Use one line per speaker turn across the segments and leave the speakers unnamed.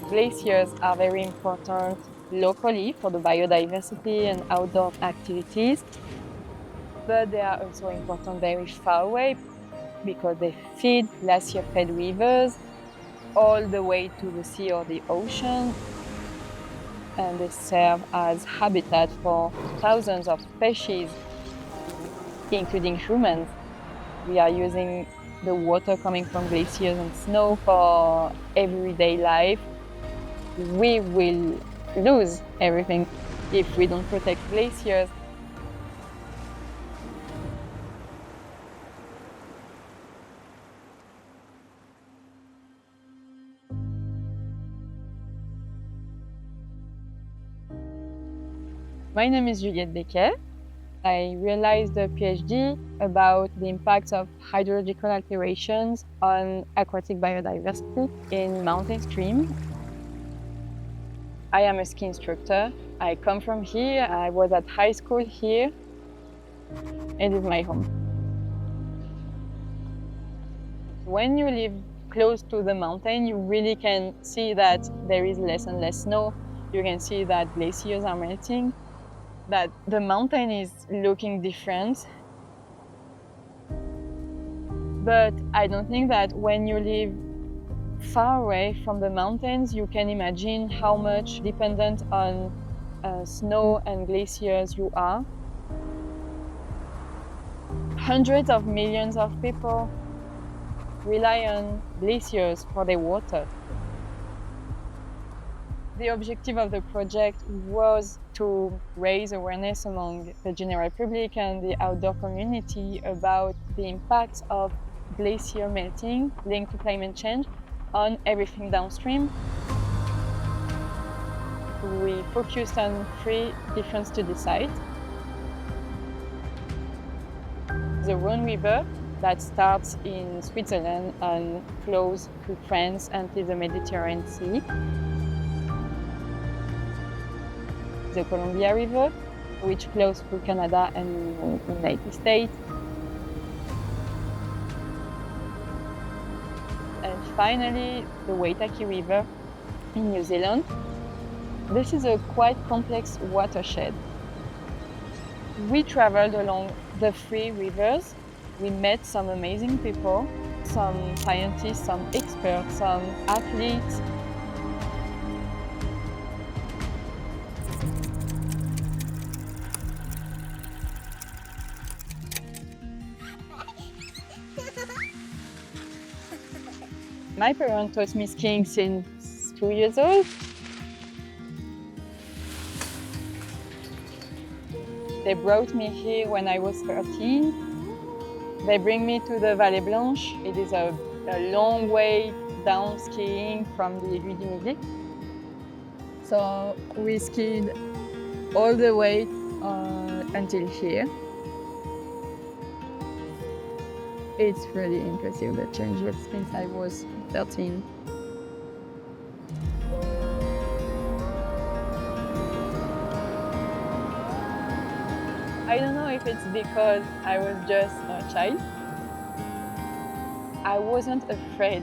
Glaciers are very important locally for the biodiversity and outdoor activities, but they are also important very far away because they feed glacier-fed rivers all the way to the sea or the ocean, and they serve as habitat for thousands of species, including humans. We are using the water coming from glaciers and snow for everyday life. We will lose everything if we don't protect glaciers. My name is Juliette Becker. I realized a PhD about the impacts of hydrological alterations on aquatic biodiversity in mountain stream. I am a ski instructor. I come from here. I was at high school here. It is my home. When you live close to the mountain, you really can see that there is less and less snow. You can see that glaciers are melting, that the mountain is looking different. But I don't think that when you live far away from the mountains, you can imagine how much dependent on snow and glaciers you are. Hundreds of millions of people rely on glaciers for their water. The objective of the project was to raise awareness among the general public and the outdoor community about the impacts of glacier melting linked to climate change on everything downstream. We focused on 3 different study sites. The Rhone River that starts in Switzerland and flows through France until the Mediterranean Sea. The Columbia River, which flows through Canada and the United States. And finally, the Waitaki River in New Zealand. This is a quite complex watershed. We traveled along the 3 rivers. We met some amazing people, some scientists, some experts, some athletes. My parents taught me skiing since 2 years old. They brought me here when I was 13. They bring me to the Vallée Blanche. It is a long way down skiing from the Aiguille du Midi. So we skied all the way until here. It's really impressive, the change since I was 13. I don't know if it's because I was just a child. I wasn't afraid.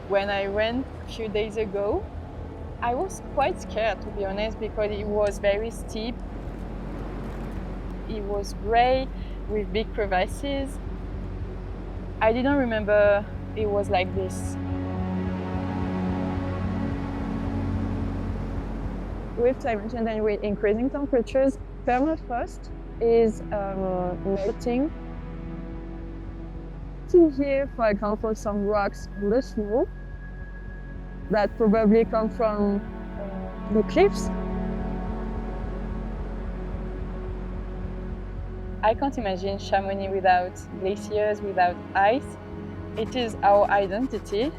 When I went a few days ago, I was quite scared, to be honest, because it was very steep. It was gray with big crevasses. I didn't remember it was like this. With climate change and with increasing temperatures, permafrost is melting. See here, for example, some rocks on the snow that probably come from the cliffs. I can't imagine Chamonix without glaciers, without ice. It is our identity.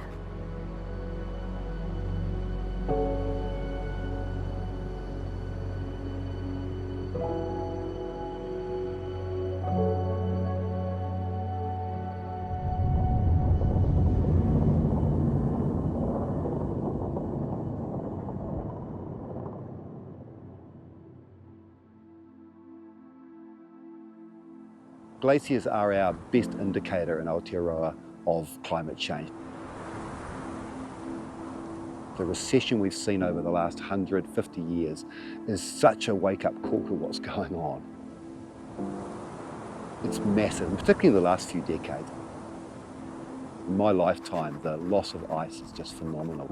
Glaciers are our best indicator in Aotearoa of climate change. The recession we've seen over the last 150 years is such a wake-up call to what's going on. It's massive, particularly in the last few decades. In my lifetime, the loss of ice is just phenomenal.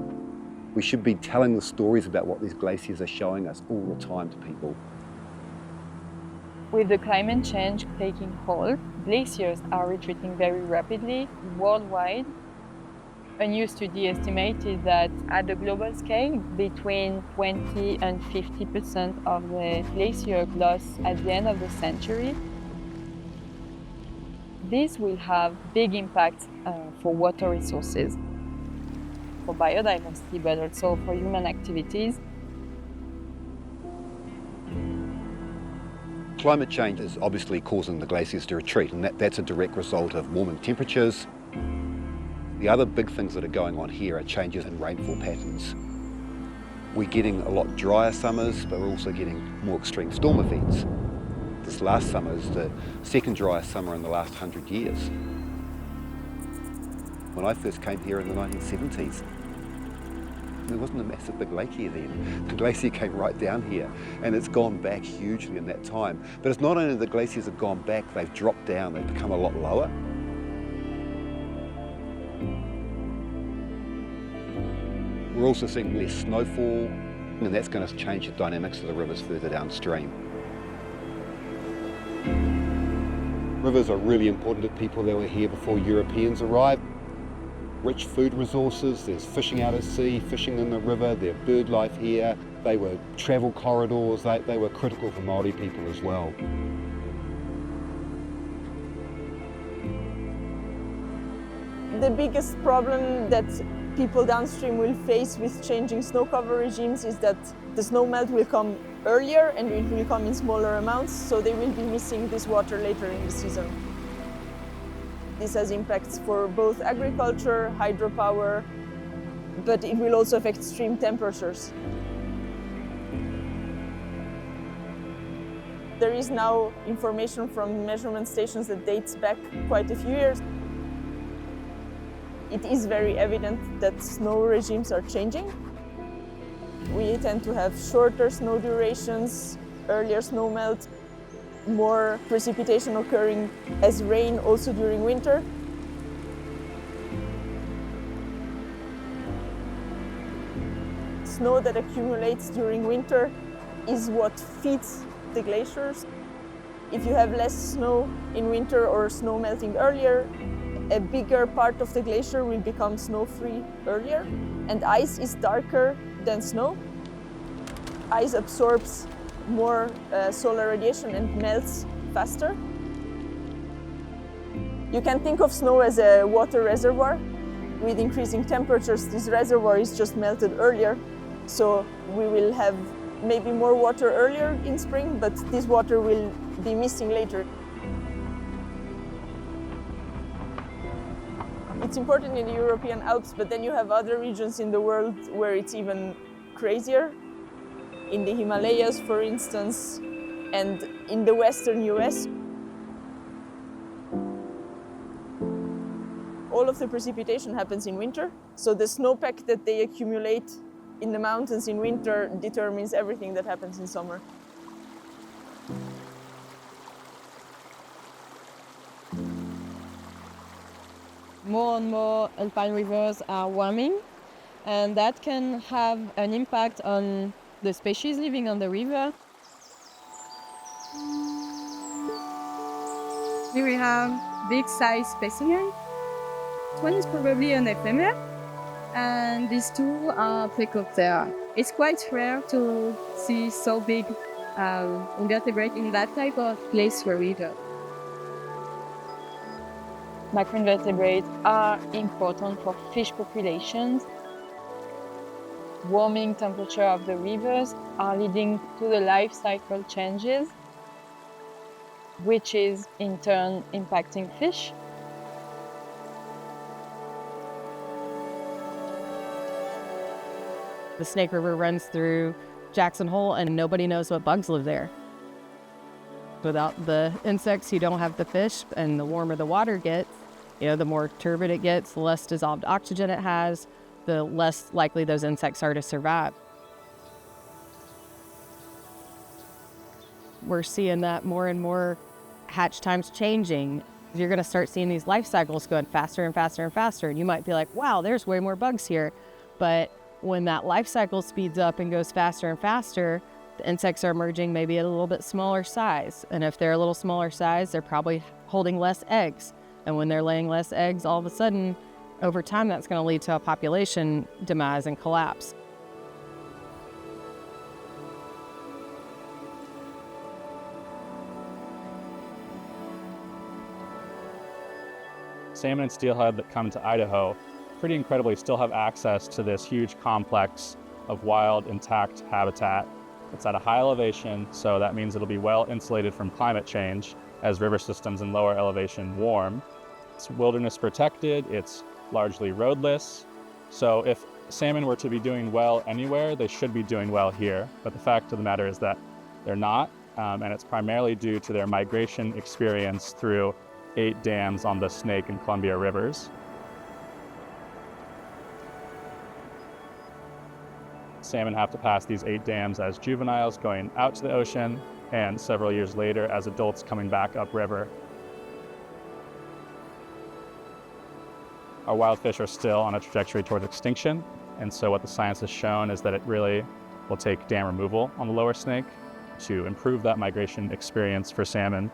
We should be telling the stories about what these glaciers are showing us all the time to people.
With the climate change taking hold, glaciers are retreating very rapidly worldwide. A new study estimated that at the global scale, between 20 and 50% of the glacier lost at the end of the century. This will have big impacts for water resources, for biodiversity, but also for human activities.
Climate change is obviously causing the glaciers to retreat, and that's a direct result of warming temperatures. The other big things that are going on here are changes in rainfall patterns. We're getting a lot drier summers, but we're also getting more extreme storm events. This last summer is the second driest summer in the last 100 years. When I first came here in the 1970s, there wasn't a massive big lake here then. The glacier came right down here, and it's gone back hugely in that time. But it's not only the glaciers have gone back, they've dropped down, they've become a lot lower. We're also seeing less snowfall, and that's going to change the dynamics of the rivers further downstream. Rivers are really important to people that were here before Europeans arrived. Rich food resources, there's fishing out at sea, fishing in the river, there's bird life here. They were travel corridors, they were critical for Māori people as well.
The biggest problem that people downstream will face with changing snow cover regimes is that the snow melt will come earlier and it will come in smaller amounts, so they will be missing this water later in the season. This has impacts for both agriculture, hydropower, but it will also affect extreme temperatures. There is now information from measurement stations that dates back quite a few years. It is very evident that snow regimes are changing. We tend to have shorter snow durations, earlier snow melt, more precipitation occurring as rain also during winter. Snow that accumulates during winter is what feeds the glaciers. If you have less snow in winter or snow melting earlier, a bigger part of the glacier will become snow-free earlier, and ice is darker than snow. Ice absorbs more solar radiation and melts faster. You can think of snow as a water reservoir. With increasing temperatures, this reservoir is just melted earlier, so we will have maybe more water earlier in spring, but this water will be missing later. It's important in the European Alps, but then you have other regions in the world where it's even crazier. In the Himalayas, for instance, and in the western US. All of the precipitation happens in winter, so the snowpack that they accumulate in the mountains in winter determines everything that happens in summer.
More and more alpine rivers are warming, and that can have an impact on the species living on the river. Here we have big size specimen. This one is probably an ephemer, and these two are Plecoptera. It's quite rare to see so big invertebrate in that type of place for river. Macroinvertebrates are important for fish populations. Warming temperature of the rivers are leading to the life cycle changes, which is in turn impacting fish.
The Snake River runs through Jackson Hole, and nobody knows what bugs live there. Without the insects, you don't have the fish, and the warmer the water gets, the more turbid it gets, the less dissolved oxygen it has, the less likely those insects are to survive. We're seeing that more and more hatch times changing. You're going to start seeing these life cycles going faster and faster and faster. And you might be like, wow, there's way more bugs here. But when that life cycle speeds up and goes faster and faster, the insects are emerging maybe at a little bit smaller size. And if they're a little smaller size, they're probably holding less eggs. And when they're laying less eggs, all of a sudden, over time, that's going to lead to a population demise and collapse.
Salmon and steelhead that come to Idaho, pretty incredibly, still have access to this huge complex of wild, intact habitat. It's at a high elevation, so that means it'll be well insulated from climate change as river systems in lower elevation warm. It's wilderness protected, it's largely roadless. So if salmon were to be doing well anywhere, they should be doing well here. But the fact of the matter is that they're not, and it's primarily due to their migration experience through 8 dams on the Snake and Columbia rivers. Salmon have to pass these 8 dams as juveniles going out to the ocean, and several years later as adults coming back upriver. Our wild fish are still on a trajectory towards extinction, and so what the science has shown is that it really will take dam removal on the lower Snake to improve that migration experience for salmon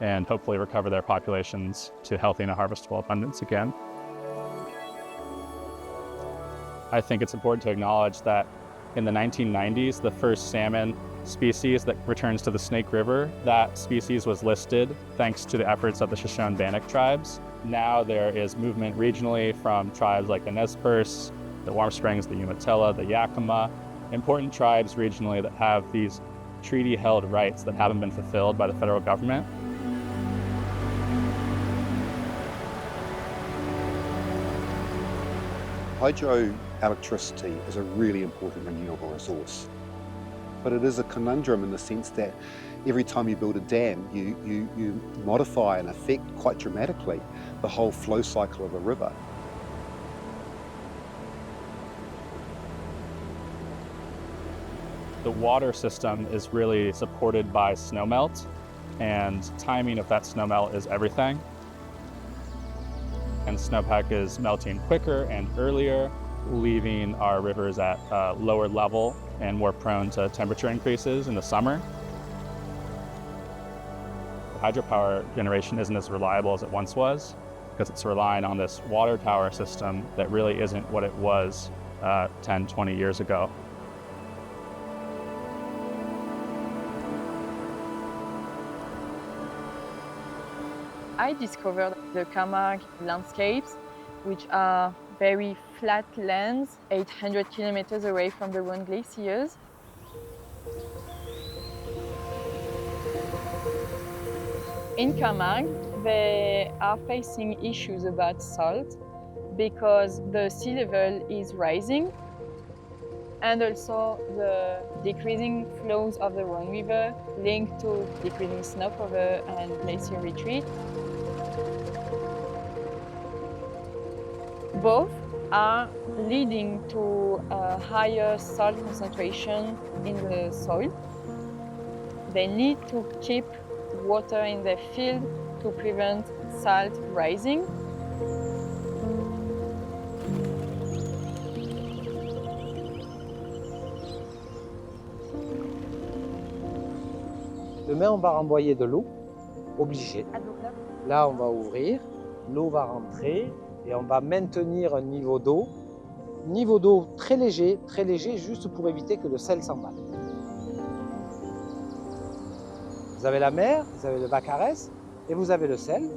and hopefully recover their populations to healthy and harvestable abundance again. I think it's important to acknowledge that in the 1990s, the first salmon species that returns to the Snake River, that species was listed thanks to the efforts of the Shoshone-Bannock tribes. Now there is movement regionally from tribes like the Nez Perce, the Warm Springs, the Umatilla, the Yakima, important tribes regionally that have these treaty-held rights that haven't been fulfilled by the federal government.
Hydroelectricity is a really important renewable resource, but it is a conundrum in the sense that every time you build a dam, you modify and affect quite dramatically the whole flow cycle of a river.
The water system is really supported by snowmelt, and timing of that snowmelt is everything. And snowpack is melting quicker and earlier, leaving our rivers at a lower level and more prone to temperature increases in the summer. Hydropower generation isn't as reliable as it once was because it's relying on this water tower system that really isn't what it was 10, 20 years ago.
I discovered the Camargue landscapes, which are very flat lands, 800 kilometers away from the Rhone glaciers. In Camargue, they are facing issues about salt because the sea level is rising, and also the decreasing flows of the Rhone River linked to decreasing snow cover and glacier retreat. Both are leading to a higher salt concentration in the soil. They need to keep water in their field to prevent salt rising.
Demain, on va renvoyer de l'eau, obligé. Là, on va ouvrir, l'eau va rentrer et on va maintenir un niveau d'eau très léger, juste pour éviter que le sel s'emballe. Vous avez la mer, vous avez le Bacarès et vous avez le sel.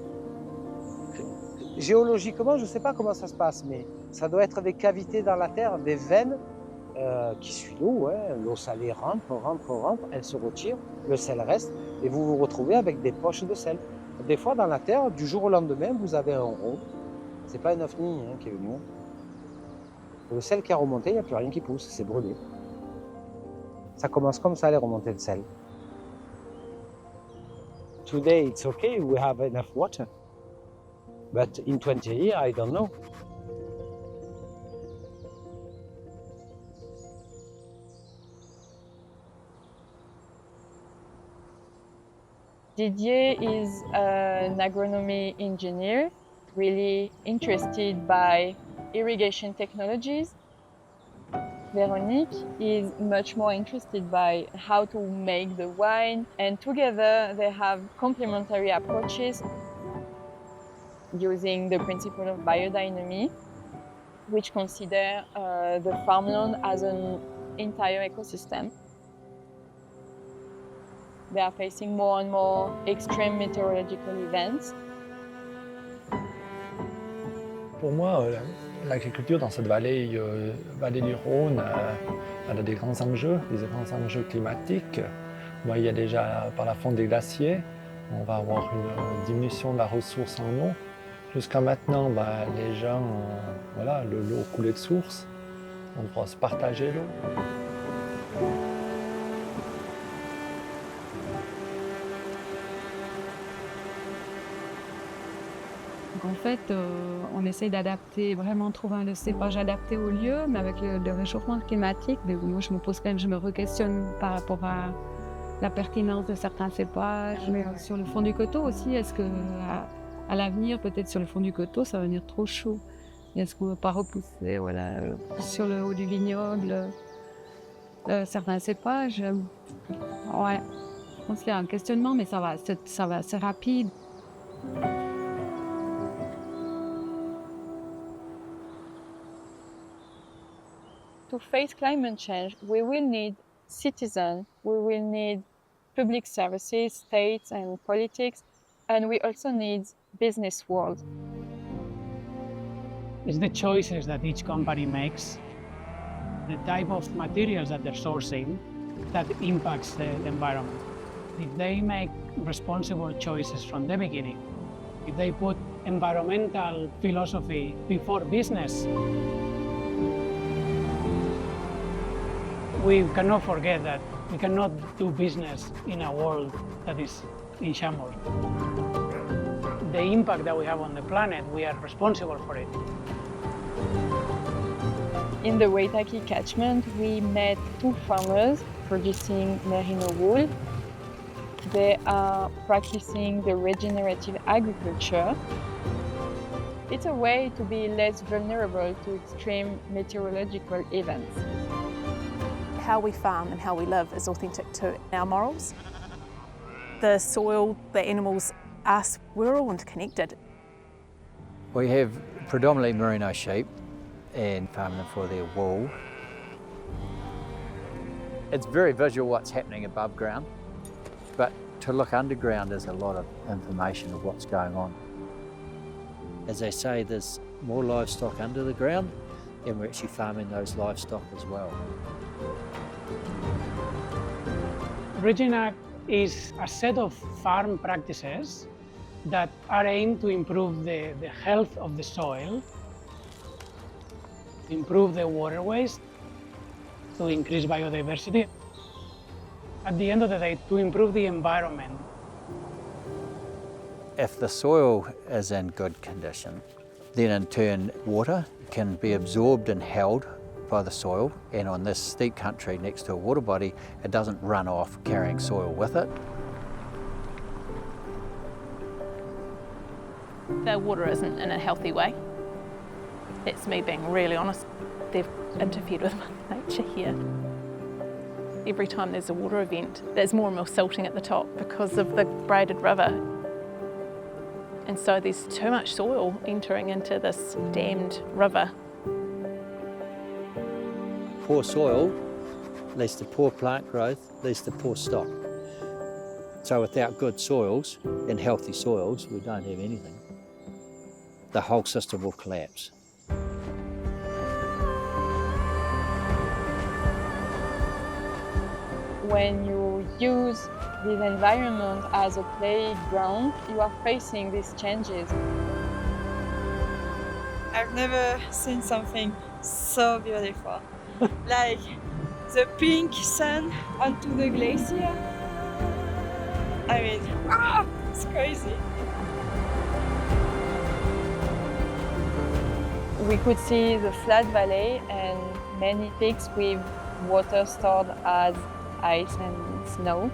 Géologiquement, je ne sais pas comment ça se passe, mais ça doit être des cavités dans la terre, des veines qui suivent l'eau. Hein. L'eau salée rentre, elle se retire, le sel reste et vous vous retrouvez avec des poches de sel. Des fois, dans la terre, du jour au lendemain, vous avez un rond. C'est pas un ovni qui est venu. Le sel qui a remonté, il n'y a plus rien qui pousse, c'est brûlé. Ça commence comme ça, les remontées de sel. Today it's okay, we have enough water. But in 20 years, I don't know.
Didier is an agronomy engineer, really interested by irrigation technologies. Veronique is much more interested by how to make the wine, and together they have complementary approaches using the principle of biodynamy, which consider the farmland as an entire ecosystem. They are facing more and more extreme meteorological events.
Pour moi, l'agriculture dans cette vallée, vallée du Rhône, elle a des grands enjeux climatiques. Moi, il y a déjà par la fonte des glaciers, on va avoir une diminution de la ressource en eau. Jusqu'à maintenant, les gens, voilà, l'eau coulait de source, on doit se partager l'eau.
En fait, on essaye d'adapter, vraiment trouver le cépage adapté au lieu, mais avec le réchauffement climatique, moi je me re-questionne par rapport à la pertinence de certains cépages. Mais sur le fond du coteau aussi, est-ce que à l'avenir, peut-être sur le fond du coteau, ça va venir trop chaud? Est-ce qu'on ne va pas repousser sur le haut du vignoble certains cépages? Ouais, je pense qu'il y a un questionnement, mais ça va, c'est rapide.
To face climate change, we will need citizens, we will need public services, states and politics, and we also need business world.
It's the choices that each company makes, the type of materials that they're sourcing that impacts the environment. If they make responsible choices from the beginning, if they put environmental philosophy before business, we cannot forget that we cannot do business in a world that is in shambles. The impact that we have on the planet, we are responsible for it.
In the Waitaki catchment, we met 2 farmers producing merino wool. They are practicing the regenerative agriculture. It's a way to be less vulnerable to extreme meteorological events.
How we farm and how we live is authentic to our morals. The soil, the animals, us, we're all interconnected.
We have predominantly merino sheep and farm them for their wool. It's very visual what's happening above ground, but to look underground is a lot of information of what's going on. As they say, there's more livestock under the ground, and we're actually farming those livestock as well.
Regenac is a set of farm practices that are aimed to improve the health of the soil, improve the waterways, to increase biodiversity. At the end of the day, to improve the environment.
If the soil is in good condition, then in turn water can be absorbed and held by the soil, and on this steep country next to a water body, it doesn't run off carrying soil with it.
The water isn't in a healthy way. It's me being really honest. They've interfered with nature here. Every time there's a water event, there's more and more silting at the top because of the braided river. And so there's too much soil entering into this dammed river.
Poor soil leads to poor plant growth, leads to poor stock. So without good soils and healthy soils, we don't have anything. The whole system will collapse.
When you use this environment as a playground, you are facing these changes.
I've never seen something so beautiful. Like the pink sun onto the glacier. I mean, crazy.
We could see the flat valley and many peaks with water stored as ice and snow.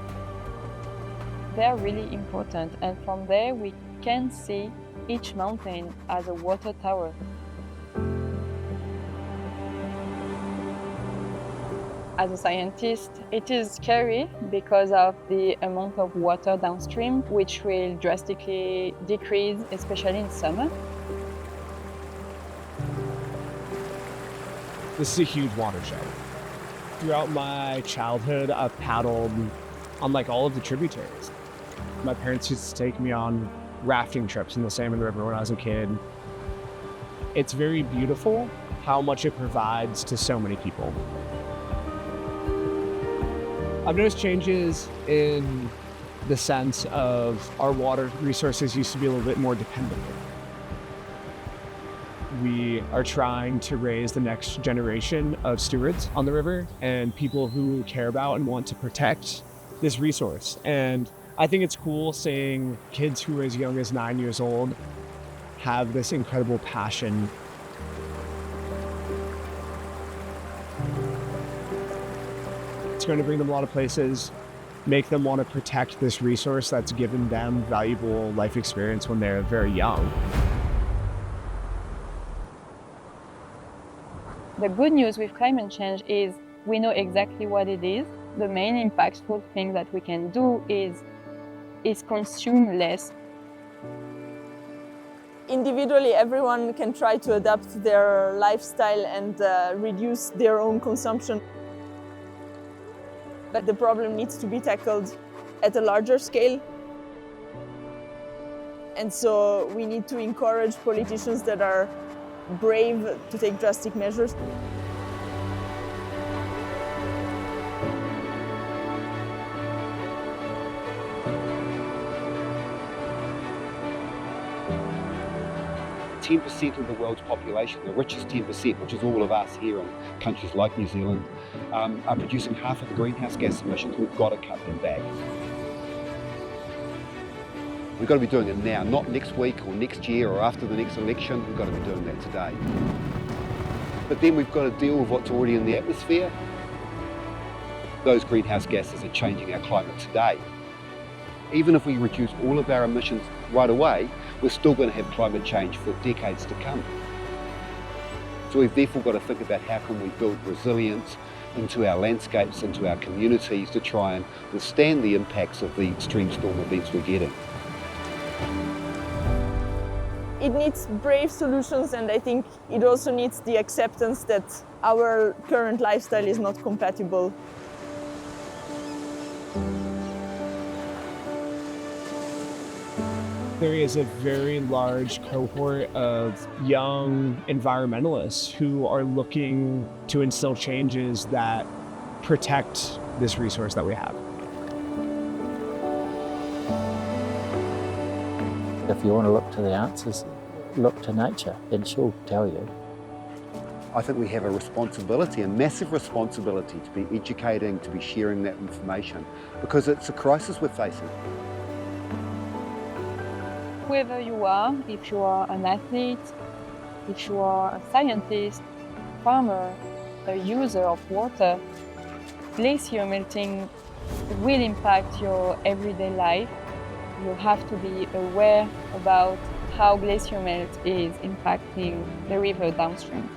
They are really important, and from there we can see each mountain as a water tower. As a scientist, it is scary because of the amount of water downstream, which will drastically decrease, especially in summer.
This is a huge watershed. Throughout my childhood, I've paddled on like all of the tributaries. My parents used to take me on rafting trips in the Salmon River when I was a kid. It's very beautiful how much it provides to so many people. I've noticed changes in the sense of our water resources used to be a little bit more dependable. We are trying to raise the next generation of stewards on the river and people who care about and want to protect this resource. And I think it's cool seeing kids who are as young as 9 years old have this incredible passion. It's going to bring them a lot of places, make them want to protect this resource that's given them valuable life experience when they're very young.
The good news with climate change is we know exactly what it is. The main impactful thing that we can do is consume less.
Individually, everyone can try to adapt their lifestyle and reduce their own consumption. But the problem needs to be tackled at a larger scale. And so we need to encourage politicians that are brave to take drastic measures.
%10 of the world's population, the richest 10%, which is all of us here in countries like New Zealand, are producing half of the greenhouse gas emissions. We've got to cut them back. We've got to be doing it now, not next week or next year or after the next election. We've got to be doing that today. But then we've got to deal with what's already in the atmosphere. Those greenhouse gases are changing our climate today. Even if we reduce all of our emissions right away, we're still going to have climate change for decades to come. So we've therefore got to think about how can we build resilience into our landscapes, into our communities to try and withstand the impacts of the extreme storm events we're getting.
It needs brave solutions, and I think it also needs the acceptance that our current lifestyle is not compatible.
There is a very large cohort of young environmentalists who are looking to instill changes that protect this resource that we have.
If you want to look to the answers, look to nature and she'll tell you.
I think we have a responsibility, a massive responsibility to be educating, to be sharing that information, because it's a crisis we're facing.
Whoever you are, if you are an athlete, if you are a scientist, farmer, a user of water, glacier melting will impact your everyday life. You have to be aware about how glacier melt is impacting the river downstream.